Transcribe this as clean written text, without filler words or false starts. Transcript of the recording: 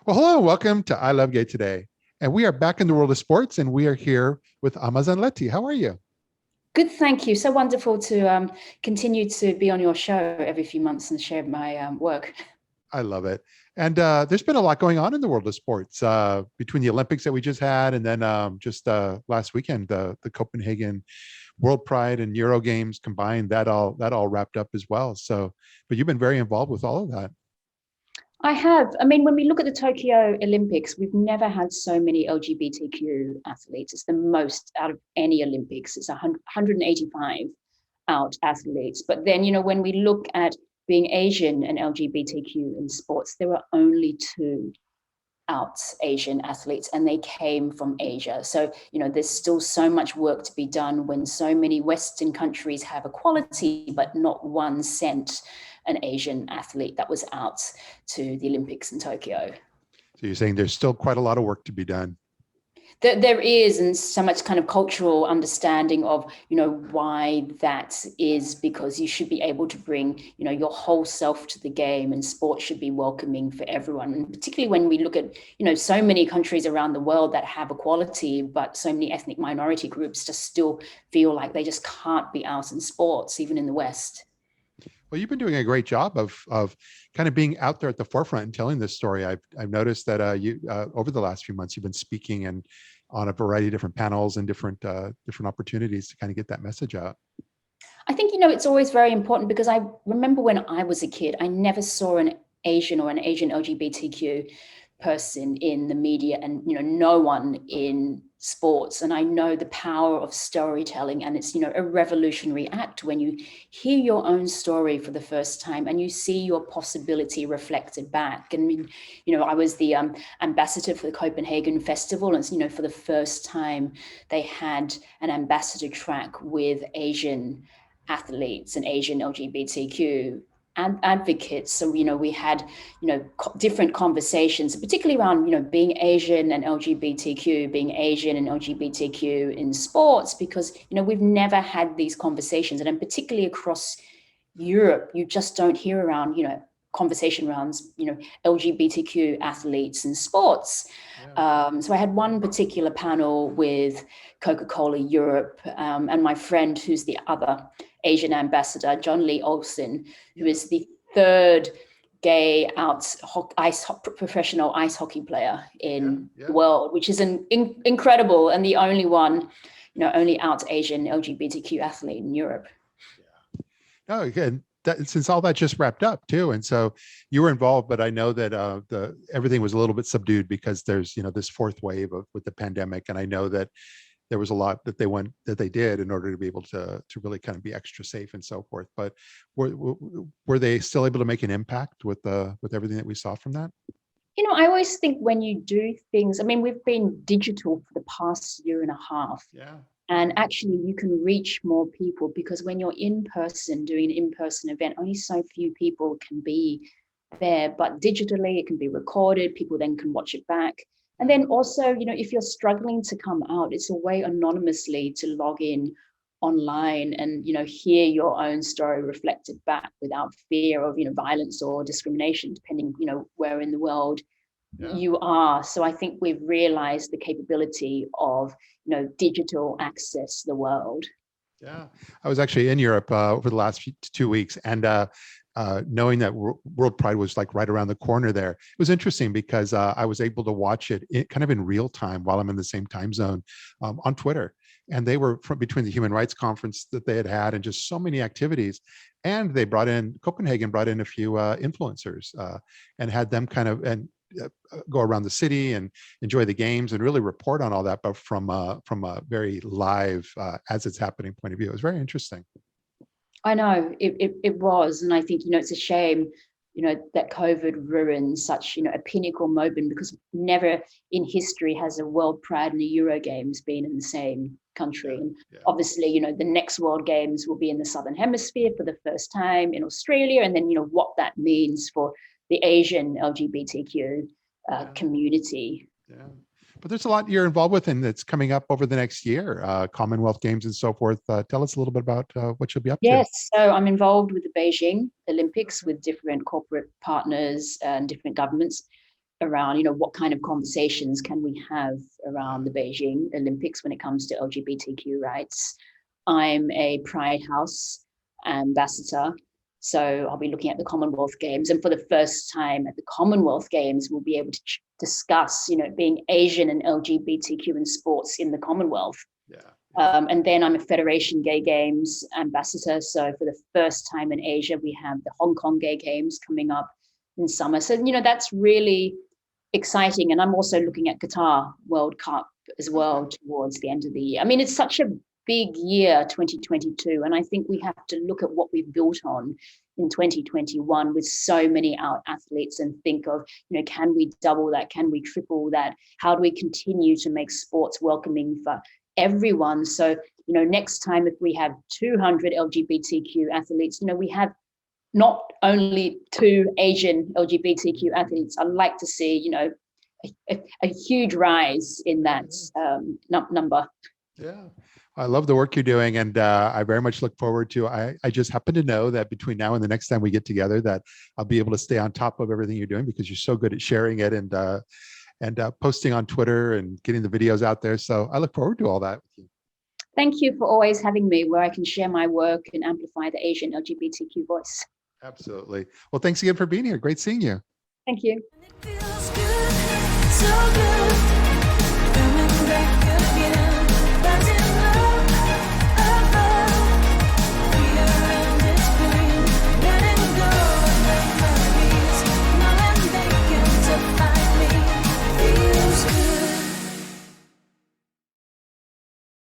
Well, hello and welcome to I Love Gay today. And we are back in the world of sports and we are here with Amazin LêThị. How are you? Good, thank you. So wonderful to continue to be on your show every few months and share my work. I love it. And there's been a lot going on in the world of sports between the Olympics that we just had and then just last weekend, the Copenhagen World Pride and EuroGames combined, that all wrapped up as well. So, but you've been very involved with all of that. I have. I mean, when we look at the Tokyo Olympics, we've never had so many LGBTQ athletes. It's the most out of any Olympics. It's 185 out athletes. But then, when we look at being Asian and LGBTQ in sports, there are only two out Asian athletes and they came from Asia. So, there's still so much work to be done when so many Western countries have equality, but not one sent an Asian athlete that was out to the Olympics in Tokyo. So you're saying there's still quite a lot of work to be done. There is, and so much kind of cultural understanding of, why that is, because you should be able to bring, your whole self to the game, and sport should be welcoming for everyone. And particularly when we look at, so many countries around the world that have equality, but so many ethnic minority groups just still feel like they just can't be out in sports, even in the West. Well, you've been doing a great job of kind of being out there at the forefront and telling this story. I've noticed that you over the last few months you've been speaking and on a variety of different panels and different opportunities to kind of get that message out. I think it's always very important, because I remember when I was a kid, I never saw an Asian or an Asian LGBTQ person in the media, and no one in sports. And I know the power of storytelling, and it's a revolutionary act when you hear your own story for the first time and you see your possibility reflected back. And I was the ambassador for the Copenhagen festival, and for the first time they had an ambassador track with Asian athletes and Asian LGBTQ and advocates. So we had different conversations, particularly around being Asian and LGBTQ, being Asian and LGBTQ in sports, because we've never had these conversations, and then particularly across Europe, you just don't hear around conversation around LGBTQ athletes in sports. Yeah. So I had one particular panel with Coca-Cola Europe, and my friend who's the other Asian ambassador, John Lee Olsen, who is the third gay professional ice hockey player in the world, which is incredible, and the only one, only out Asian LGBTQ athlete in Europe. Yeah. No, again, since all that just wrapped up too, and so you were involved, but I know that everything was a little bit subdued because there's this fourth wave with the pandemic, and I know that there was a lot that they did in order to be able to really kind of be extra safe and so forth. But were they still able to make an impact with everything that we saw from that? I always think when you do things, I mean, we've been digital for the past year and a half. Yeah. And actually you can reach more people, because when you're in person doing an in-person event, only so few people can be there. But digitally, it can be recorded. People then can watch it back. And then also, if you're struggling to come out, it's a way anonymously to log in online and, hear your own story reflected back without fear of, violence or discrimination, depending, where in the world you are. So I think we've realized the capability of, digital access to the world. Yeah, I was actually in Europe over the last 2 weeks, and knowing that World Pride was like right around the corner there, it was interesting because I was able to watch it kind of in real time while I'm in the same time zone on Twitter. And they were from between the Human Rights Conference that they had and just so many activities. And they Copenhagen brought in a few influencers and had them kind of go around the city and enjoy the games and really report on all that, but from a very live, as it's happening point of view. It was very interesting. I know it was, and I think it's a shame that COVID ruined such a pinnacle moment, because never in history has a World Pride and a EuroGames been in the same country. And obviously the next World Games will be in the Southern Hemisphere for the first time in Australia, and then what that means for the Asian LGBTQ community. Yeah. But there's a lot you're involved with and that's coming up over the next year, Commonwealth Games and so forth. Tell us a little bit about what you'll be up to. Yes, so I'm involved with the Beijing Olympics with different corporate partners and different governments. around, you know, what kind of conversations can we have around the Beijing Olympics when it comes to LGBTQ rights. I'm a Pride House ambassador, so I'll be looking at the Commonwealth Games, and for the first time at the Commonwealth Games, we'll be able to discuss, you know, being Asian and LGBTQ in sports in the Commonwealth. Yeah. And then I'm a Federation Gay Games ambassador. So for the first time in Asia, we have the Hong Kong Gay Games coming up in summer. So, you know, that's really exciting. And I'm also looking at Qatar World Cup as well towards the end of the year. I mean, it's such a big year, 2022. And I think we have to look at what we've built on in 2021 with so many out athletes and think of, you know, can we double that? Can we triple that? How do we continue to make sports welcoming for everyone? So, you know, next time if we have 200 LGBTQ athletes, you know, we have not only 2 Asian LGBTQ athletes. I'd like to see, you know, a huge rise in that number. Yeah, I love the work you're doing, and I very much look forward to. I just happen to know that between now and the next time we get together, that I'll be able to stay on top of everything you're doing because you're so good at sharing it and posting on Twitter and getting the videos out there. So I look forward to all that with you. Thank you for always having me where I can share my work and amplify the Asian LGBTQ voice. Absolutely. Well, thanks again for being here. Great seeing you. Thank you. It feels good, so good.